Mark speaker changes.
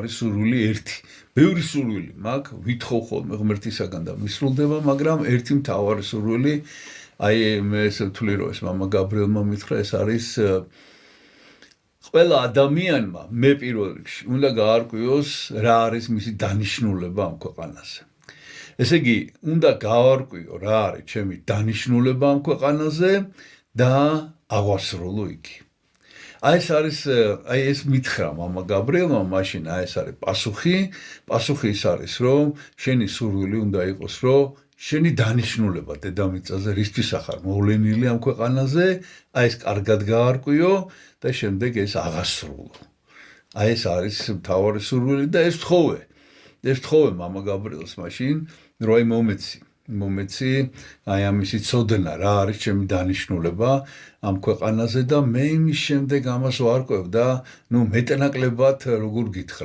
Speaker 1: არის სურვილი ერთი. ბევრი სურვილი მაქვს, ვითხოვ ხოლმე ღმერთისაგან და მისრულდება, მაგრამ ერთი მთავარი სურვილი, აი მე ესე ვთვლი რომ ეს მამა გაბრიელმა მითხრა, ეს არის ყველა ადამიანმა მე პირველ რიგში უნდა გაარკვიოს რა არის მისი დანიშნულება ამ ქვეყანაზე. ესე იგი, უნდა გავარკვიო რა არის ჩემი დანიშნულება ამ ქვეყანაზე და აღვასრულო იგი. აი ეს მითხრა მამა გაბრიელმა მაშინ აი ეს არის პასუხი ის არის რომ შენი სურვილი უნდა იყოს რომ შენი დანიშნულება დედამიწაზე რისთვის ახარ მოვლენილი ამ ქვეყანაზე აი ეს კარგად გაარკვიო და შემდეგ ეს აღასრულო. აი ეს არის მთავარი სურვილი და ეს ვთხოვე მამა გაბრიელს მაშინ რომ აი მომეცი აი ამისი ცოდნა რა არის ჩემი დანიშნულება ამ ქვეყანაზე და მე იმის შემდეგ ამას ვარკვევ და ნუ მეტნაკლებად როგორ გითხრათ